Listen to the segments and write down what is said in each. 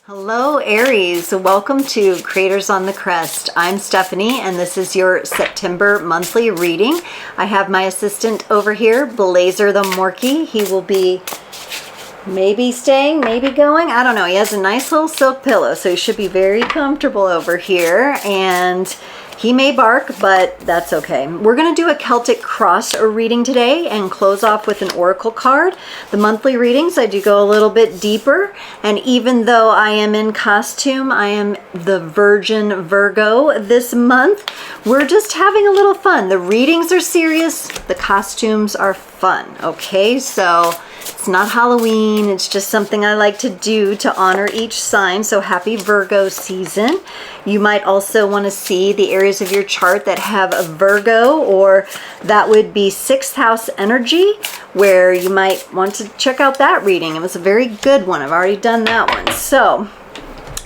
Hello Aries, welcome to Creators on the Crest. I'm Stephanie and this is your September monthly reading. I have my assistant over here, Blazer the Morky. He will be maybe staying, maybe going, I don't know. He has a nice little silk pillow, so he should be very comfortable over here, and he may bark, but that's okay. We're going to do a Celtic cross reading today and close off with an oracle card. The monthly readings, I do go a little bit deeper, and even though I am in costume, I am the Virgin Virgo this month. We're just having a little fun. The readings are serious, the costumes are fun, okay? So it's not Halloween, it's just something I like to do to honor each sign. So happy Virgo season. You might also want to see the areas of your chart that have a Virgo, or that would be 6th house energy, where you might want to check out that reading. It was a very good one. I've already done that one. So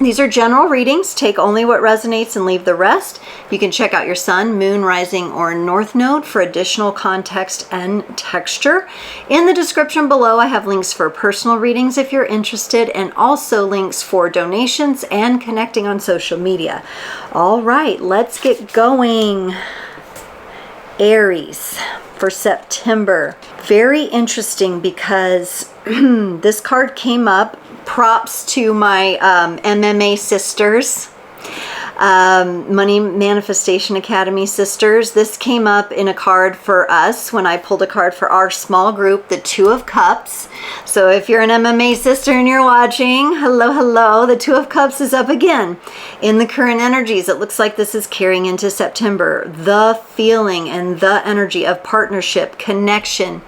these are general readings. Take only what resonates and leave the rest. You can check out your sun, moon, rising, or north node for additional context and texture. In the description below, I have links for personal readings if you're interested, and also links for donations and connecting on social media. All right, let's get going. Aries for September. Very interesting because this card came up. Props to my MMA sisters, Money Manifestation Academy sisters. This came up in a card for us when I pulled a card for our small group, the Two of Cups. So if you're an MMA sister and you're watching, hello, hello. The Two of Cups is up again. In the current energies, it looks like this is carrying into September. The feeling and the energy of partnership, connection,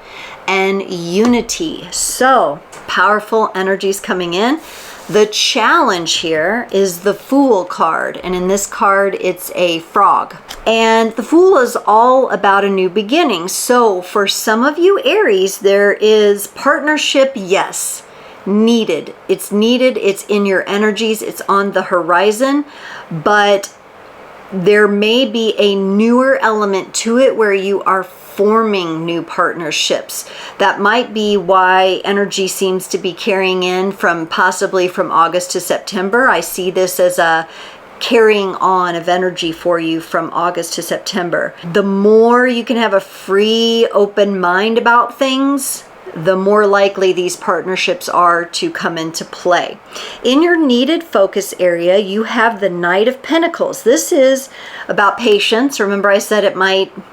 and unity. So powerful energies coming in. The challenge here is the Fool card, and in this card it's a frog, and the Fool is all about a new beginning. So for some of you Aries, there is partnership, yes, needed. It's needed, it's in your energies, it's on the horizon, but there may be a newer element to it where you are forming new partnerships. That might be why energy seems to be carrying in from possibly from August to September. I see this as a carrying on of energy for you from August to September. The more you can have a free, open mind about things, the more likely these partnerships are to come into play. In your needed focus area, you have the Knight of Pentacles. This is about patience. Remember I said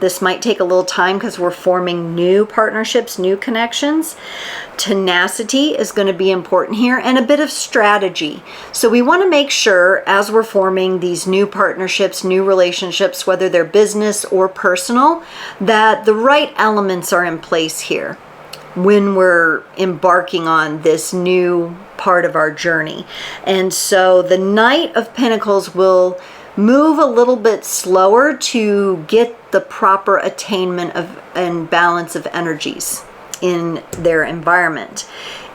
this might take a little time because we're forming new partnerships, new connections. Tenacity is going to be important here, and a bit of strategy. So we want to make sure as we're forming these new partnerships, new relationships, whether they're business or personal, that the right elements are in place here when we're embarking on this new part of our journey. And so the Knight of Pentacles will move a little bit slower to get the proper attainment of and balance of energies in their environment.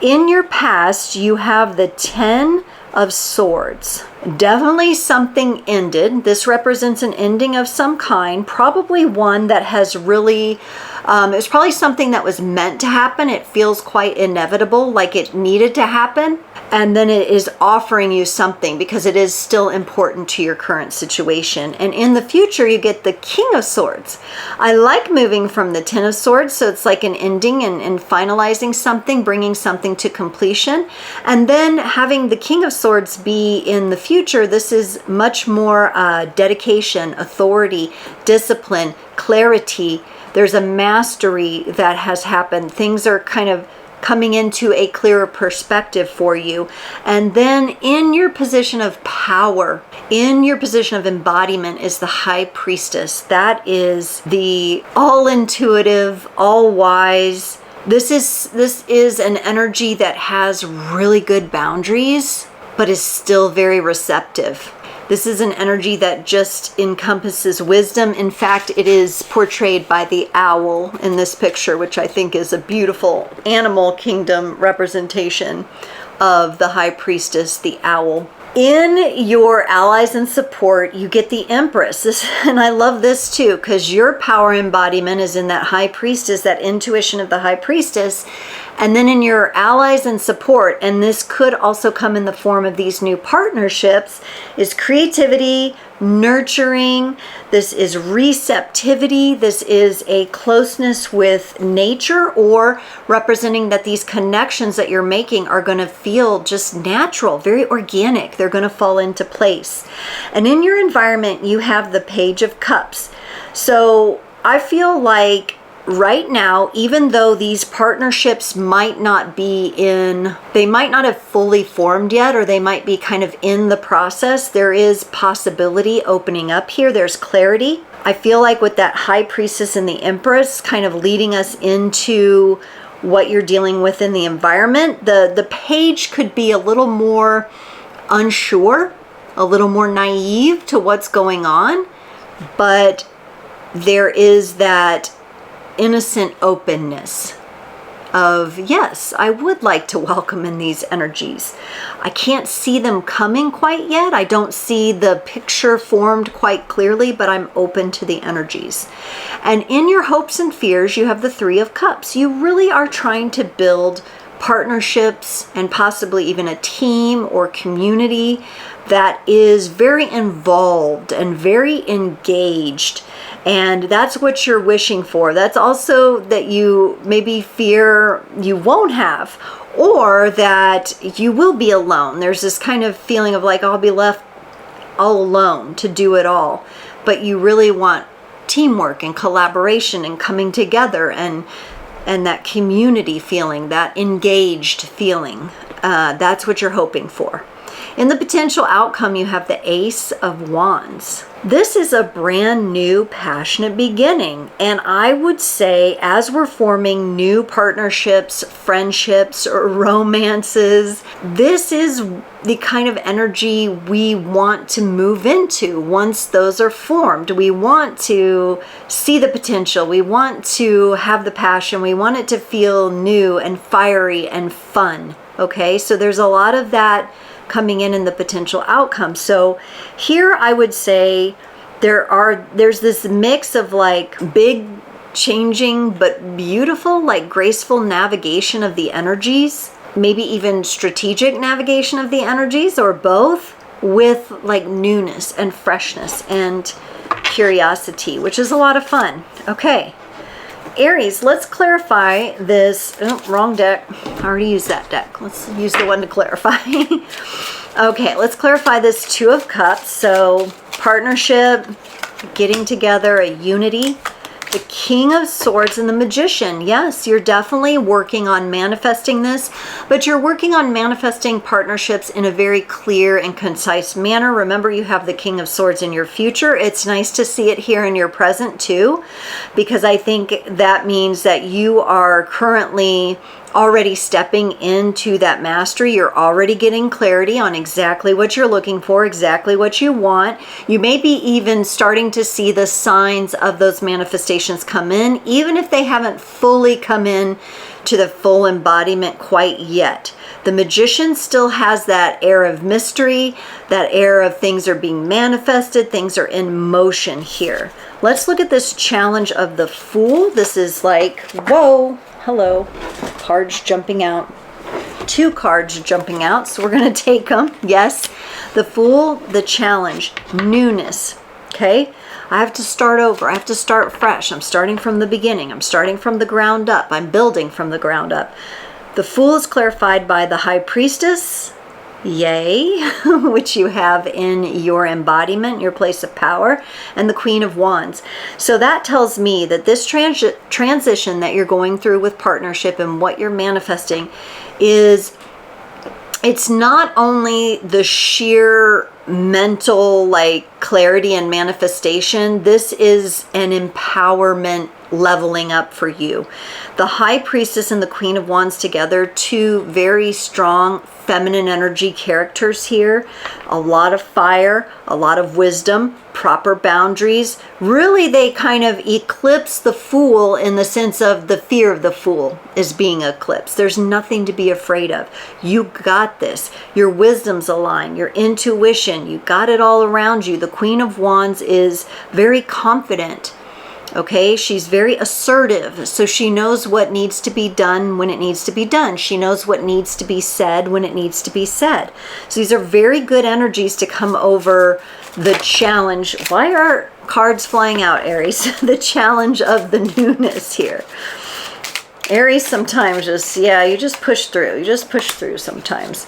In your past, you have the 10 of Swords. Definitely something ended. This represents an ending of some kind, probably one that has really it's probably something that was meant to happen. It feels quite inevitable, like it needed to happen. And then it is offering you something because it is still important to your current situation. And in the future, you get the King of Swords. I like moving from the 10 of Swords, so it's like an ending and finalizing something, bringing something to completion. And then having the King of Swords be in the future, this is much more dedication, authority, discipline, clarity. There's a mastery that has happened. Things are kind of coming into a clearer perspective for you. And then in your position of power, in your position of embodiment is the High Priestess. That is the all-intuitive, all-wise. This is an energy that has really good boundaries, but is still very receptive. This is an energy that just encompasses wisdom. In fact, it is portrayed by the owl in this picture, which I think is a beautiful animal kingdom representation of the High Priestess, the owl. In your allies and support, you get the Empress. And I love this too, because your power embodiment is in that High Priestess, that intuition of the High Priestess. And then in your allies and support, and this could also come in the form of these new partnerships, is creativity, nurturing, this is receptivity, this is a closeness with nature, or representing that these connections that you're making are going to feel just natural, very organic. They're going to fall into place. And in your environment, you have the Page of Cups. So I feel like right now, even though these partnerships might not be they might not have fully formed yet, or they might be kind of in the process, there is possibility opening up here. There's clarity. I feel like with that High Priestess and the Empress kind of leading us into what you're dealing with in the environment, the page could be a little more unsure, a little more naive to what's going on, but there is that innocent openness of, yes, I would like to welcome in these energies. I can't see them coming quite yet. I don't see the picture formed quite clearly, but I'm open to the energies. And in your hopes and fears, you have the Three of Cups. You really are trying to build partnerships and possibly even a team or community that is very involved and very engaged. And that's what you're wishing for. That's also that you maybe fear you won't have, or that you will be alone. There's this kind of feeling of like, I'll be left all alone to do it all. But you really want teamwork and collaboration and coming together and that community feeling, that engaged feeling. That's what you're hoping for. In the potential outcome, you have the Ace of Wands. This is a brand new, passionate beginning. And I would say, as we're forming new partnerships, friendships, or romances, this is the kind of energy we want to move into once those are formed. We want to see the potential. We want to have the passion. We want it to feel new and fiery and fun. Okay, so there's a lot of that coming in the potential outcome. So here I would say there's this mix of like big changing but beautiful, like graceful navigation of the energies, maybe even strategic navigation of the energies, or both, with like newness and freshness and curiosity, which is a lot of fun. Okay, Aries, let's clarify this. Oh, wrong deck. I already used that deck. Let's use the one to clarify. Okay, let's clarify this Two of Cups. So partnership, getting together, a unity. The King of Swords and the Magician. Yes, you're definitely working on manifesting this, but you're working on manifesting partnerships in a very clear and concise manner. Remember, you have the King of Swords in your future. It's nice to see it here in your present too, because I think that means that you are currently already stepping into that mastery. You're already getting clarity on exactly what you're looking for, exactly what you want. You may be even starting to see the signs of those manifestations come in, even if they haven't fully come in to the full embodiment quite yet. The Magician still has that air of mystery, that air of things are being manifested, things are in motion here. Let's look at this challenge of the Fool. This is like, whoa, hello, cards jumping out. Two cards jumping out, so we're going to take them. Yes, the Fool, the challenge, newness. Okay, I have to start over. I have to start fresh. I'm starting from the beginning. I'm starting from the ground up. I'm building from the ground up. The Fool is clarified by the High Priestess, yay, which you have in your embodiment, your place of power, and the Queen of Wands. So that tells me that this transition that you're going through with partnership and what you're manifesting is, it's not only the sheer mental like clarity and manifestation, this is an empowerment leveling up for you. The High Priestess and the Queen of Wands together, two very strong feminine energy characters here. A lot of fire, a lot of wisdom, proper boundaries. Really, they kind of eclipse the Fool in the sense of the fear of the Fool is being eclipsed. There's nothing to be afraid of. You got this. Your wisdom's aligned, your intuition, you got it all around you. The Queen of Wands is very confident Okay, she's very assertive, so she knows what needs to be done when it needs to be done. She knows what needs to be said when it needs to be said. So these are very good energies to come over the challenge. Why are cards flying out, Aries? The challenge of the newness here. Aries sometimes just, yeah, you just push through. You just push through sometimes.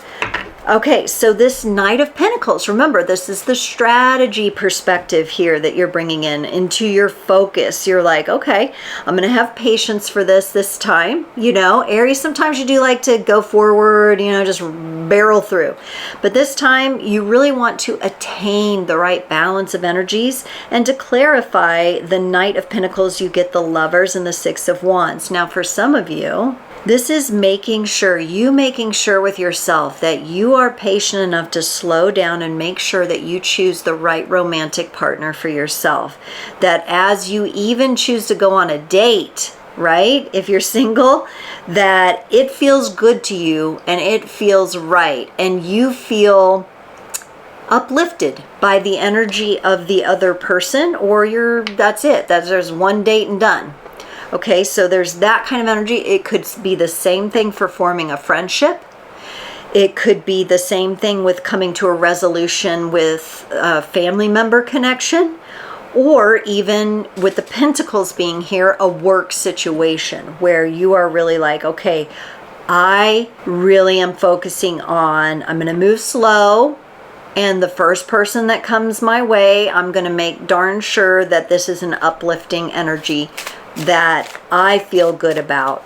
Okay, so this Knight of Pentacles, remember, this is the strategy perspective here that you're bringing into your focus. You're like, okay, I'm going to have patience for this time. You know, Aries, sometimes you do like to go forward, you know, just barrel through. But this time, you really want to attain the right balance of energies. And to clarify the Knight of Pentacles, you get the Lovers and the Six of Wands. Now, for some of you, this is making sure with yourself that you are patient enough to slow down and make sure that you choose the right romantic partner for yourself. That as you even choose to go on a date, right? If you're single, that it feels good to you and it feels right and you feel uplifted by the energy of the other person, or that's it. There's one date and done. Okay, so there's that kind of energy. It could be the same thing for forming a friendship. It could be the same thing with coming to a resolution with a family member connection, or even with the Pentacles being here, a work situation where you are really like, okay, I really am focusing on, I'm going to move slow, and the first person that comes my way, I'm going to make darn sure that this is an uplifting energy that I feel good about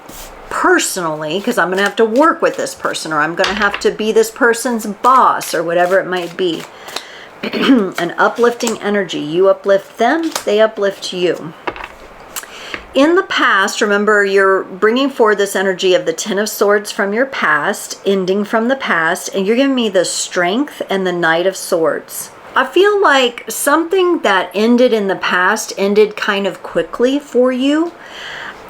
personally, because I'm going to have to work with this person, or I'm going to have to be this person's boss, or whatever it might be. An uplifting energy. You uplift them, they uplift you. In the past, remember, you're bringing forward this energy of the Ten of Swords from your past, ending from the past, and you're giving me the Strength and the Knight of Swords. I feel like something that ended in the past ended kind of quickly for you,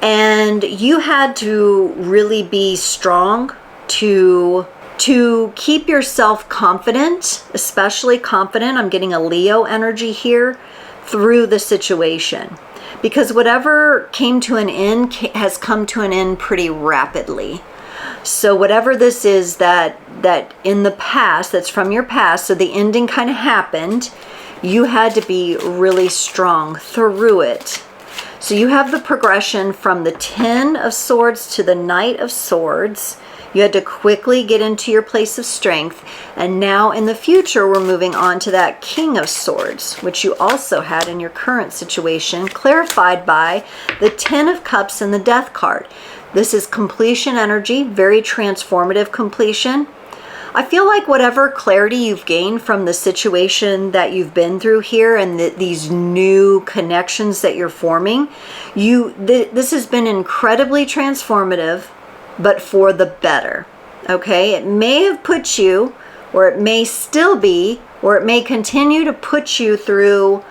and you had to really be strong to keep yourself confident, especially confident. I'm getting a Leo energy here through the situation, because whatever came to an end has come to an end pretty rapidly. So whatever this is that in the past, that's from your past, so the ending kind of happened, you had to be really strong through it. So you have the progression from the Ten of Swords to the Knight of Swords. You had to quickly get into your place of strength. And now in the future, we're moving on to that King of Swords, which you also had in your current situation, clarified by the Ten of Cups and the Death card. This is completion energy, very transformative completion. I feel like whatever clarity you've gained from the situation that you've been through here and these new connections that you're forming, this has been incredibly transformative, but for the better. Okay, it may have put you, or it may still be, or it may continue to put you through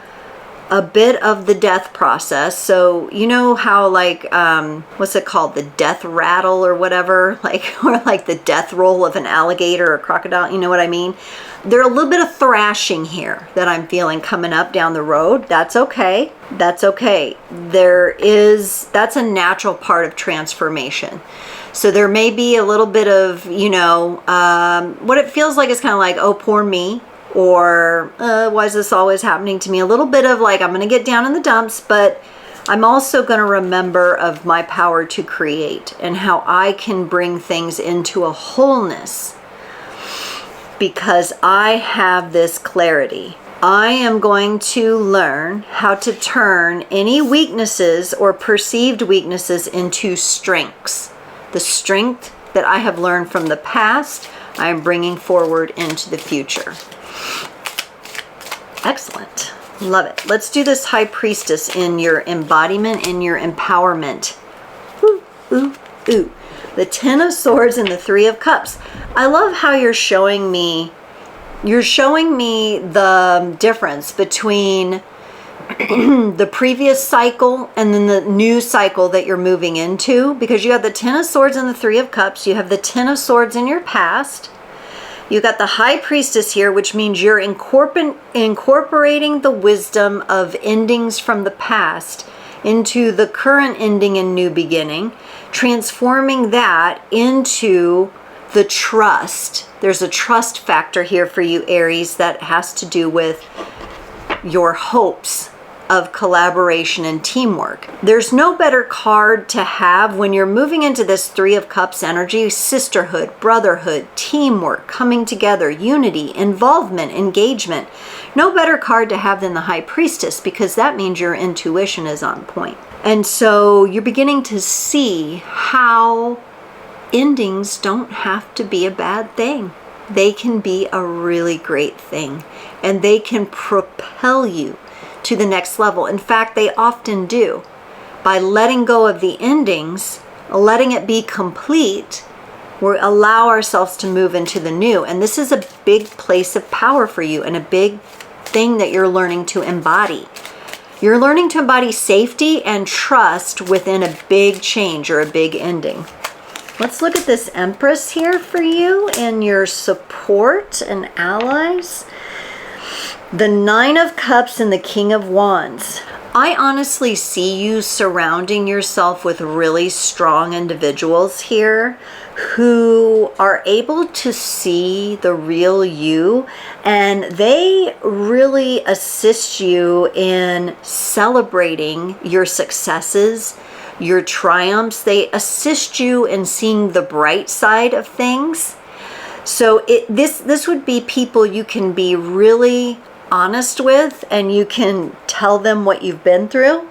a bit of the death process. So you know how, like, what's it called, the death rattle or whatever, like, or like the death roll of an alligator or crocodile, you know what I mean? There's a little bit of thrashing here that I'm feeling coming up down the road. That's okay. That's okay. That's a natural part of transformation. So there may be a little bit of, you know, what it feels like is kind of like, oh, poor me. Or why is this always happening to me? A little bit of like, I'm going to get down in the dumps, but I'm also going to remember of my power to create and how I can bring things into a wholeness, because I have this clarity. I am going to learn how to turn any weaknesses or perceived weaknesses into strengths. The strength that I have learned from the past, I am bringing forward into the future. Excellent. Love it. Let's do this High Priestess in your embodiment, in your empowerment. Ooh, ooh, ooh. The Ten of Swords and the Three of Cups. I love how you're showing me the difference between the previous cycle and then the new cycle that you're moving into, because you have the Ten of Swords and the Three of Cups. You have the Ten of Swords in your past. You got the High Priestess here, which means you're incorporating the wisdom of endings from the past into the current ending and new beginning, transforming that into the trust. There's a trust factor here for you, Aries, that has to do with your hopes of collaboration and teamwork. There's no better card to have when you're moving into this Three of Cups energy: sisterhood, brotherhood, teamwork, coming together, unity, involvement, engagement. No better card to have than the High Priestess, because that means your intuition is on point. And so you're beginning to see how endings don't have to be a bad thing. They can be a really great thing, and they can propel you to the next level. In fact, they often do. By letting go of the endings, letting it be complete, we allow ourselves to move into the new. And this is a big place of power for you, and a big thing that you're learning to embody. You're learning to embody safety and trust within a big change or a big ending. Let's look at this Empress here for you and your support and allies. The Nine of Cups and the King of Wands. I honestly see you surrounding yourself with really strong individuals here who are able to see the real you, and they really assist you in celebrating your successes, your triumphs. They assist you in seeing the bright side of things. So this would be people you can be really honest with, and you can tell them what you've been through.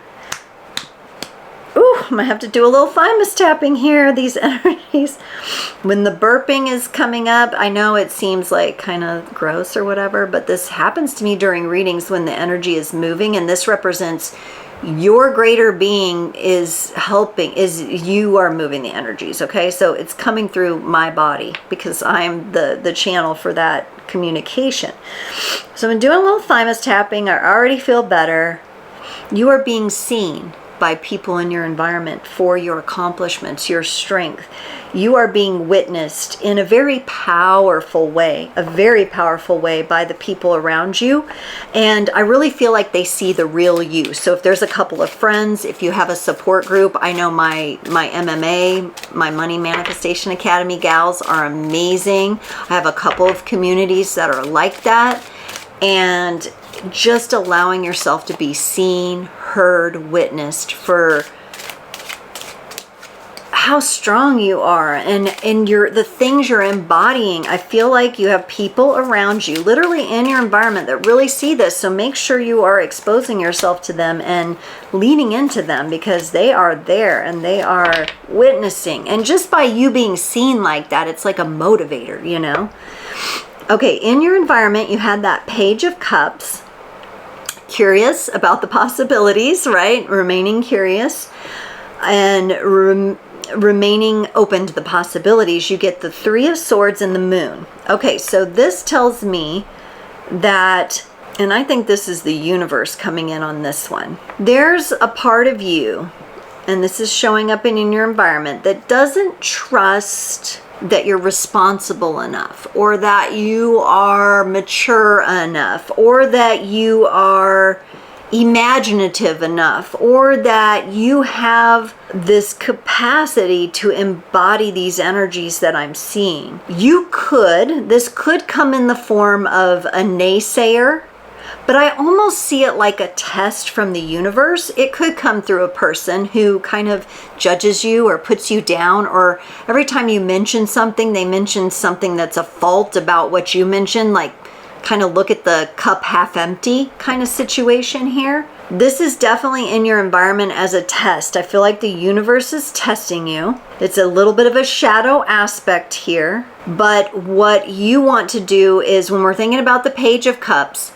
Ooh, I'm gonna have to do a little thymus tapping here, these energies. When the burping is coming up, I know it seems like kind of gross or whatever, but this happens to me during readings when the energy is moving, and this represents your greater being is helping, is you are moving the energies, okay? So it's coming through my body because I'm the channel for that communication. So I'm doing a little thymus tapping. I already feel better. You are being seen by people in your environment for your accomplishments, your strength. You are being witnessed in a very powerful way by the people around you. And I really feel like they see the real you. So if there's a couple of friends, if you have a support group, I know my MMA, my Money Manifestation Academy gals are amazing. I have a couple of communities that are like that. And just allowing yourself to be seen, heard, witnessed for how strong you are and the things you're embodying. I feel like you have people around you, literally in your environment, that really see this. So make sure you are exposing yourself to them and leaning into them, because they are there and they are witnessing. And just by you being seen like that, it's like a motivator, you know? Okay, in your environment, you had that Page of Cups. Curious about the possibilities, right? Remaining curious and remaining open to the possibilities. You get the Three of Swords and the Moon. Okay, so this tells me that, and I think this is the universe coming in on this one. There's a part of you, and this is showing up in your environment, that doesn't trust that you're responsible enough, or that you are mature enough, or that you are imaginative enough, or that you have this capacity to embody these energies that I'm seeing. This could come in the form of a naysayer, but I almost see it like a test from the universe. It could come through a person who kind of judges you or puts you down, or every time you mention something, they mention something that's a fault about what you mentioned, like kind of look at the cup half empty kind of situation here. This is definitely in your environment as a test. I feel like the universe is testing you. It's a little bit of a shadow aspect here, but what you want to do is, when we're thinking about the Page of Cups,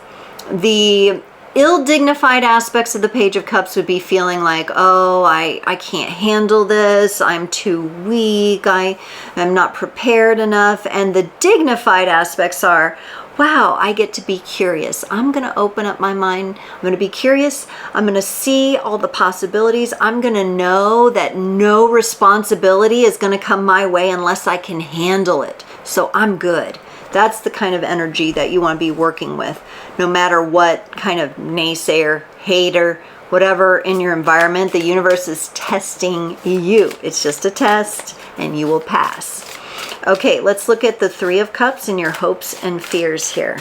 the ill-dignified aspects of the Page of Cups would be feeling like, oh, I can't handle this, I'm too weak, I'm not prepared enough. And the dignified aspects are, wow, I get to be curious. I'm going to open up my mind. I'm going to be curious. I'm going to see all the possibilities. I'm going to know that no responsibility is going to come my way unless I can handle it. So I'm good. That's the kind of energy that you want to be working with, no matter what kind of naysayer, hater, whatever in your environment. The universe is testing you. It's just a test and you will pass. Okay, let's look at the Three of Cups and your hopes and fears here.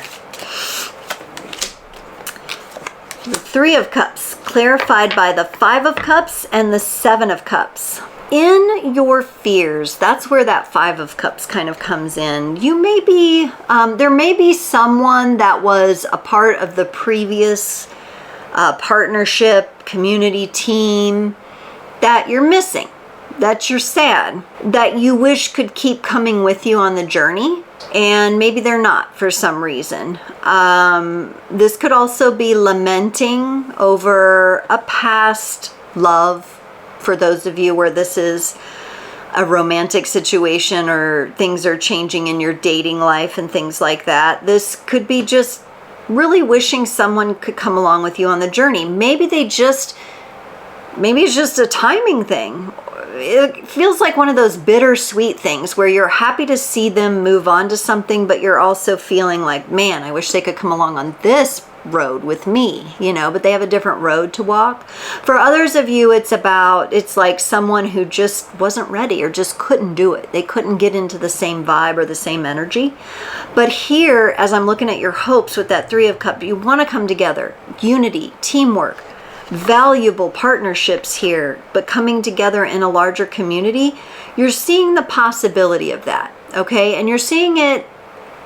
The Three of Cups, clarified by the Five of Cups and the Seven of Cups. In your fears, that's where that Five of Cups kind of comes in. You may be, there may be someone that was a part of the previous partnership, community, team that you're missing, that you're sad, that you wish could keep coming with you on the journey, and maybe they're not for some reason. This could also be lamenting over a past love, for those of you where this is a romantic situation or things are changing in your dating life and things like that. This could be just really wishing someone could come along with you on the journey. Maybe it's just a timing thing. It feels like one of those bittersweet things where you're happy to see them move on to something, but you're also feeling like, man, I wish they could come along on this road with me, you know, but they have a different road to walk. For others of you, it's like someone who just wasn't ready or just couldn't do it. They couldn't get into the same vibe or the same energy. But here, as I'm looking at your hopes with that Three of Cups, you want to come together. Unity, teamwork, valuable partnerships here, but coming together in a larger community. You're seeing the possibility of that, okay? And you're seeing it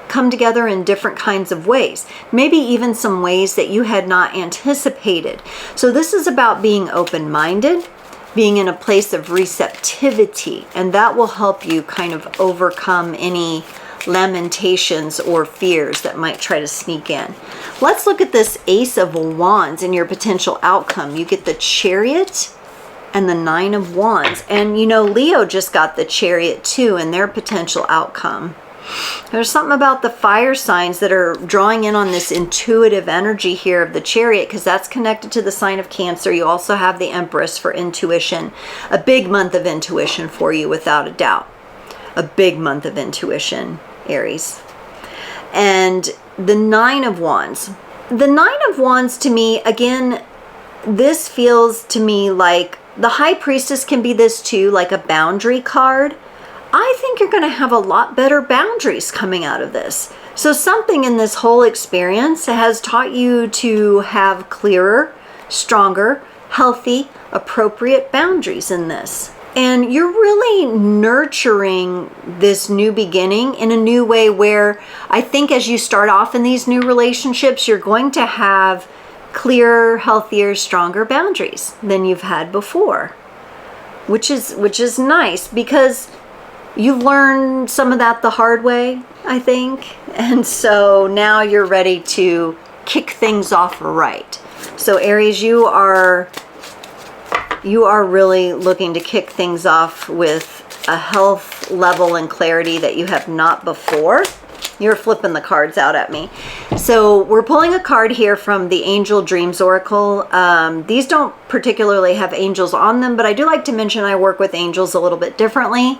come together in different kinds of ways, maybe even some ways that you had not anticipated. So this is about being open-minded, being in a place of receptivity, and that will help you kind of overcome any lamentations or fears that might try to sneak in. Let's look at this Ace of Wands and your potential outcome. You get the Chariot and the Nine of Wands, and you know Leo just got the Chariot too and their potential outcome. There's something about the fire signs that are drawing in on this intuitive energy here of the Chariot, because that's connected to the sign of Cancer. You also have the Empress for intuition. A big month of intuition for you, without a doubt. A big month of intuition, Aries. And the Nine of Wands. The Nine of Wands, to me, again, this feels to me like the High Priestess can be this too, like a boundary card. I think you're going to have a lot better boundaries coming out of this. So something in this whole experience has taught you to have clearer, stronger, healthy, appropriate boundaries in this. And you're really nurturing this new beginning in a new way where I think as you start off in these new relationships, you're going to have clearer, healthier, stronger boundaries than you've had before, which is nice because you've learned some of that the hard way, I think. And so now you're ready to kick things off right. So Aries, you are really looking to kick things off with a health level and clarity that you have not before. You're flipping the cards out at me. So we're pulling a card here from the Angel Dreams Oracle. These don't particularly have angels on them, but I do like to mention I work with angels a little bit differently.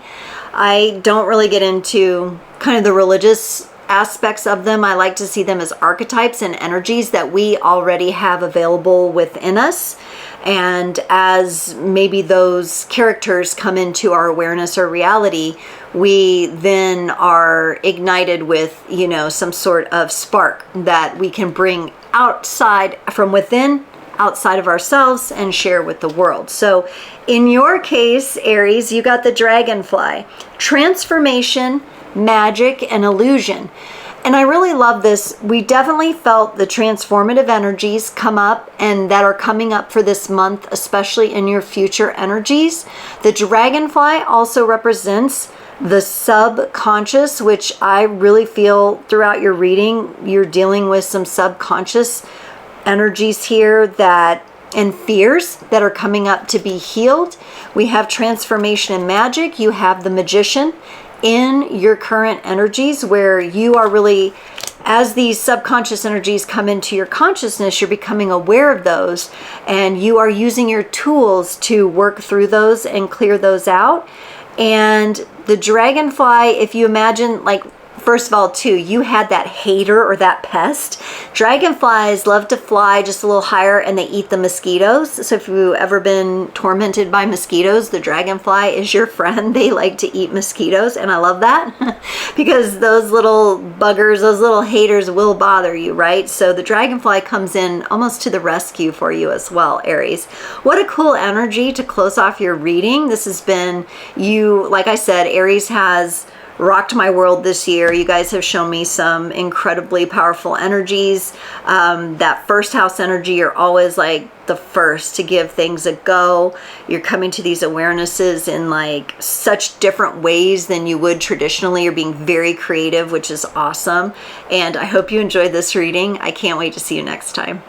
I don't really get into kind of the religious aspects of them. I like to see them as archetypes and energies that we already have available within us. And as maybe those characters come into our awareness or reality, we then are ignited with, you know, some sort of spark that we can bring outside from within, outside of ourselves, and share with the world. So in your case, Aries, you got the dragonfly, transformation, magic, and illusion. And I really love this. We definitely felt the transformative energies come up and that are coming up for this month, especially in your future energies. The dragonfly also represents the subconscious, which I really feel throughout your reading, you're dealing with some subconscious energies here that and fears that are coming up to be healed. We have transformation and magic. You have the magician in your current energies where you are really, as these subconscious energies come into your consciousness, you're becoming aware of those and you are using your tools to work through those and clear those out. And the dragonfly, if you imagine, like first of all, too, you had that hater or that pest. Dragonflies love to fly just a little higher and they eat the mosquitoes. So if you've ever been tormented by mosquitoes, the dragonfly is your friend. They like to eat mosquitoes, and I love that because those little buggers, those little haters will bother you, right? So the dragonfly comes in almost to the rescue for you as well, Aries. What a cool energy to close off your reading. This has been you, like I said, Aries has rocked my world this year. You guys have shown me some incredibly powerful energies. That first house energy, you're always like the first to give things a go. You're coming to these awarenesses in like such different ways than you would traditionally. You're being very creative, which is awesome. And I hope you enjoyed this reading. I can't wait to see you next time.